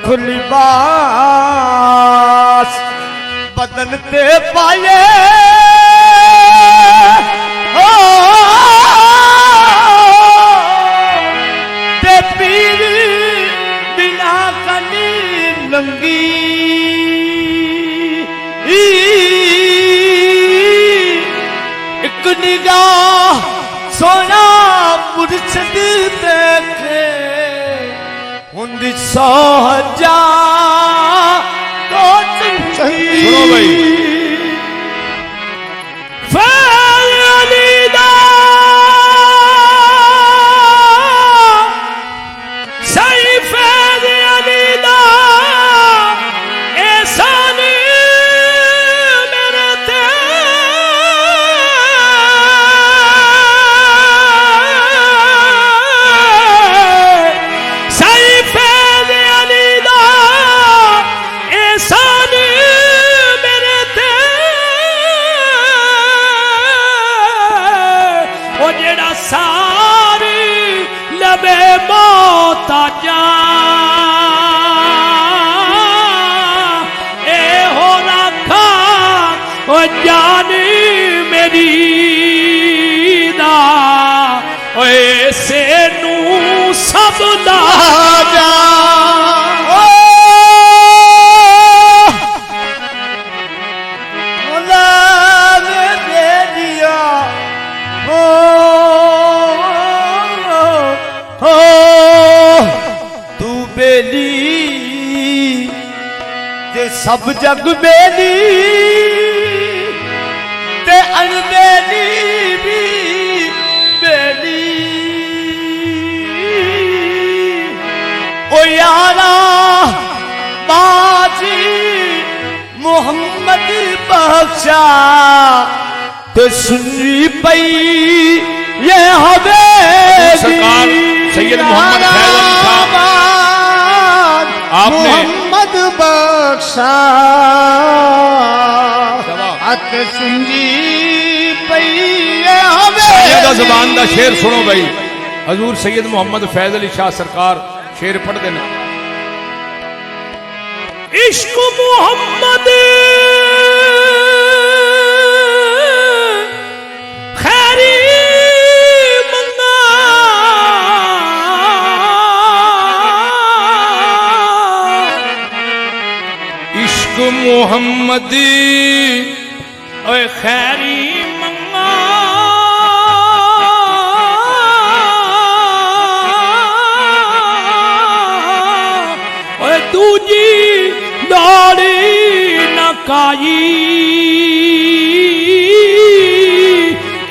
लख लिबास बदन ते पाए ते पीर बिना कनी लंगी एक निगाह सोना मुर्शद देखे उन्दी सोहजा तो सुनो भाई सब जग बेली ते अनबेली भी बेली ओ यारा बाजी मोहम्मद बख्शा ते सुनी पई ये हवेली सरकार सैयद मोहम्मद फैज़ल साहब आपने बख्शा अत सुंजी पई सैयदा ज़बान दा शेर सुनो भाई हजूर सैयद मोहम्मद फैज़ अली शाह सरकार शेर पढ़ देना इश्क मोहम्मद खैरी मोहम्मदी ओए खैरी मंगा ओए दूजी दाढ़ी न काई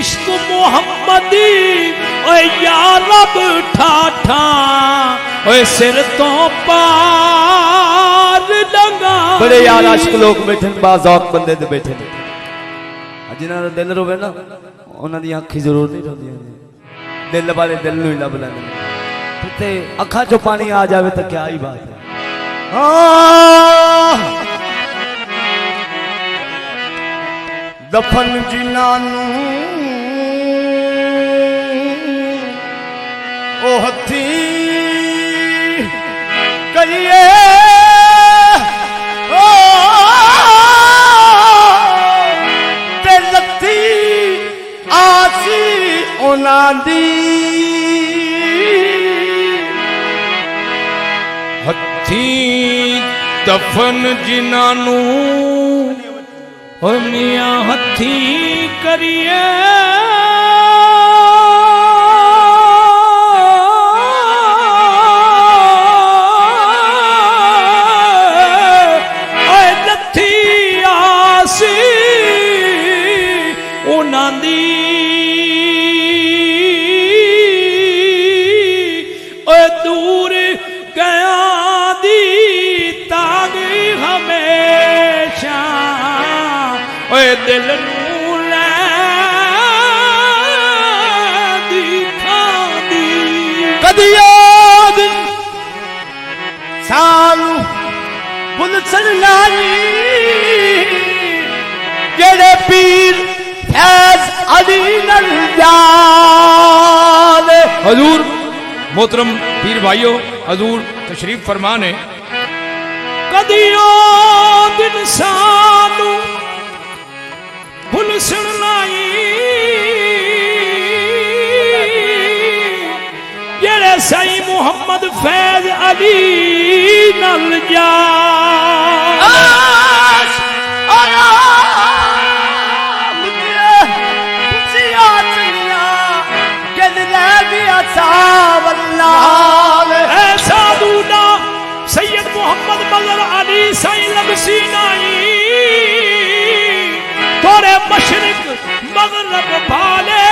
इश्क मोहम्मदी ओए या रब ठाठा ओए सिर तो पार लंगा बड़े यार आशिक लोग बैठे बाज़ौक बंदे दे बैठे जिन्हां दा दिल रोवे ना उन्हां दी अखी जरूर नहीं रोंदियां दिल वाले दिल नूं ही लब लैंदे ते अखां चों पानी आ जावे तो क्या ही बात है दफन जिन्हां नूं ओ हथी करिए हथी दफन जिन्हां नूं ओ मियां हथी करिए लथी आसी उन्हां दी दूर गया दी ताग हमेशा ओए दिल नूं लै दिखा दी कदी याद सानू बुलसन नानी जेड़े पीर फैज़ अली नल जाने हजूर मोहतरम पीर भाइयों हजूर तशरीफ फरमान है कदियो दिन सानू भुलसण लाई जेड़े सही मुहम्मद फैज अली नल जा साधुना सैयद मोहम्मद मजर अली साई लगसी नाई थोड़े मशरिक मगरब भाले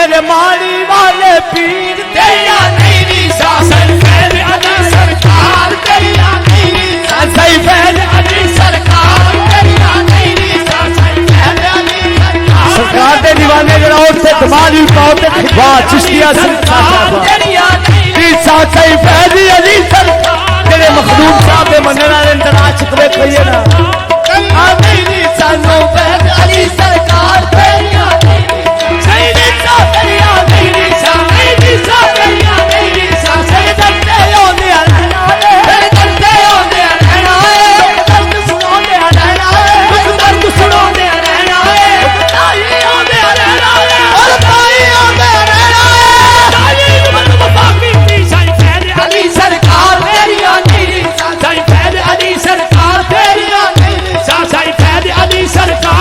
मेरे मारी वाले पीर तेरा नहीं शासन फैज अली सरकार तेरा नहीं सही फैज अली सरकार तेरा नहीं शासन फैज अली सरकार दे दीवाने जरा उठते तुम्हारी पाओ ते खिबा चिश्तिया सरकार तेरा नहीं सही फैज अली सरकार तेरे मखदूम साहब दे मनने वाले अंदर आ चुके कहिए ना आमीनी सानो फैज अली सरकार तेरा सरकार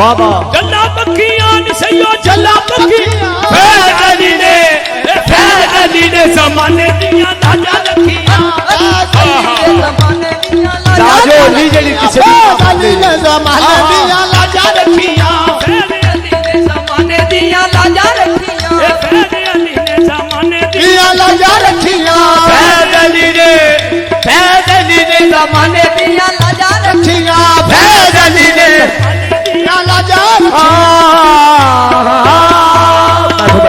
वाह वाह जल्ला पक्कियां नी सैयो जल्ला पक्की फैज अली ने जमाने दियां लाजा रखियां जाजो ली जड़ी किसे अली ने जमाने